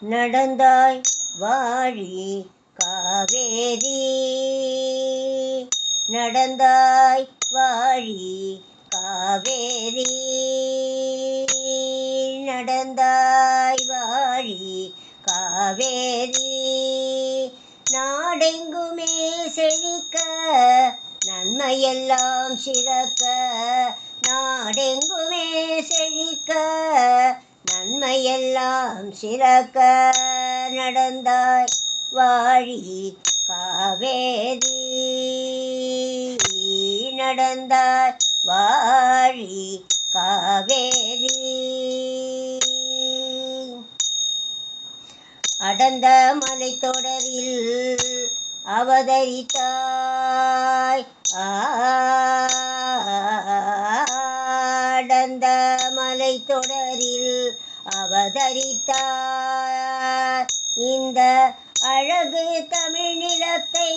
நடந்தாய் வாழி காவேரி, நடந்தாய் வாழி காவேரி, நடந்தாய் வாழி காவேரி. நாடெங்குமே செழிக்க நன்மையெல்லாம் சிறக்க, நாடெங்குமே செழிக்க நன்மையெல்லாம் சிறக்க, நடந்தாய் வாழி காவேரி, நடந்தாய் வாழி காவேரி. அடர்ந்த மலைத்தொடரில் அவதரித்தாய், அடர்ந்த மலைத்தொடரில் அவதரித்தாய். இந்த அழகு தமிழ் நிலத்தை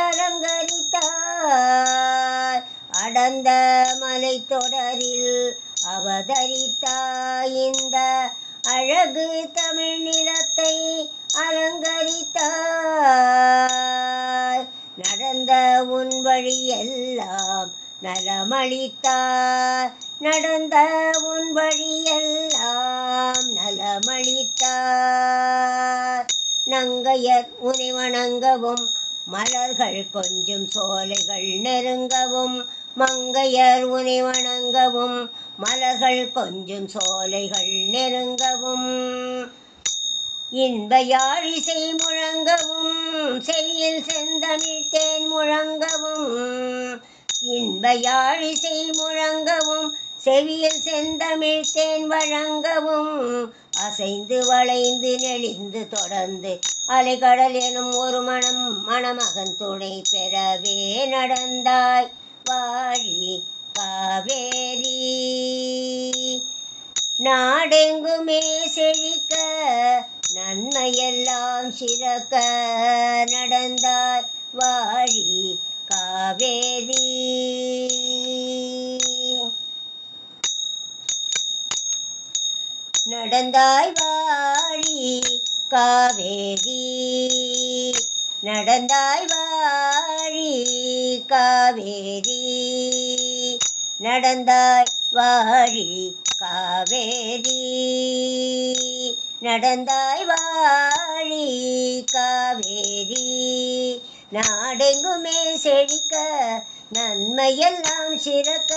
அலங்கரித்தாய், அடர்ந்த மலைத்தொடரில் அவதரித்தாய். இந்த அழகு தமிழ் நிலத்தை அலங்கரித்தாய். நடந்த உன் வழியெல்லாம் நலமளித்தாய், நடந்த உன் வழியெல்லாம் நலமளித்தாய். நங்கையர் உனை வணங்கவும் மலர்கள் கொஞ்சம் சோலைகள் நெருங்கவும், மங்கையர் உனை வணங்கவும் மலர்கள் கொஞ்சம் சோலைகள் நெருங்கவும், இன்ப யாழிசை முழங்கவும் செவியில் செந்தமிழ் தேன் முழங்கவும், இன்ப யாழிசை முழங்கவும் செவியில் செந்தமிழ் தேன் வழங்கவும், அசைந்து வளைந்து நெளிந்து தொடர்ந்து அலைகடல் எனும் ஒரு மணமகன் துணை பெறவே நடந்தாய் வாழி காவேரி. நாடெங்குமே செழிக்க நன்மையெல்லாம் சிறக்க, நடந்தாய் வாழி காவேரி. நடந்தாய் வாழி காவேரி, நடந்தாய் வாழி காவேரி, நடந்தாய் வாழி காவேரி, நடந்தாய் வாழி காவேரி. நாடெங்குமே செழிக்க நன்மையெல்லாம் சிறக்க,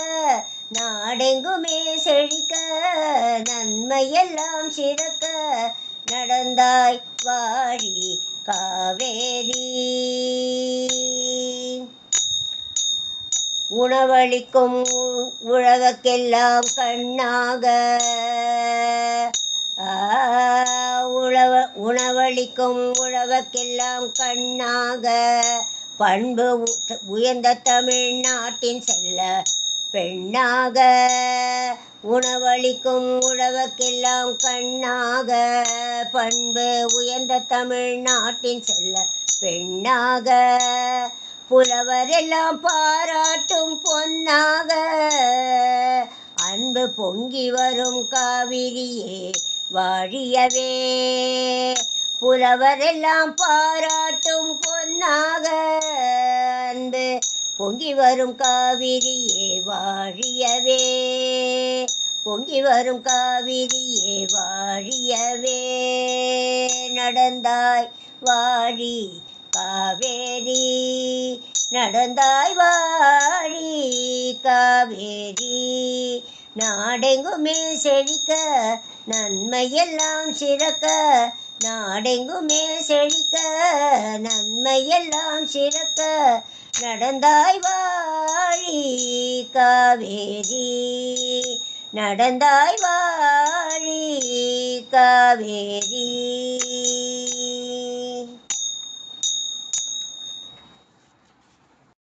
நாடெங்குமே செழிக்க நன்மையெல்லாம் சிறக்க, நடந்தாய் வாழி காவேரி. உணவளிக்கும் உலகக்கெல்லாம் கண்ணாக, உணவளிக்கும் உலகக்கெல்லாம் கண்ணாக, பண்பு உயர்ந்த தமிழ்நாட்டின் செல்ல பெண்ணாக, உணவளிக்கும் உலகக்கெல்லாம் கண்ணாக, பண்பு உயர்ந்த தமிழ்நாட்டின் செல்ல பெண்ணாக, புலவரெல்லாம் பாராட்டும் பொன்னாக, அன்பு பொங்கி வரும் காவிரியே வாழியவே, புலவரெல்லாம் பாராட்டும் பொன்னாக, அன்பு பொங்கி வரும் காவிரியே வாழியவே, பொங்கி வரும் காவிரியே வாழியவே. நடந்தாய் வாழி காவேரி, நடந்தாய் வாழி காவேரி. நாடெங்குமே செழிக்க நன்மையெல்லாம் சிறக்க, நாடெங்குமே செழிக்க நன்மையெல்லாம் சிறக்க, நடந்தாய் வாழி காவேரி, நடந்தாய் வாழி காவேரி.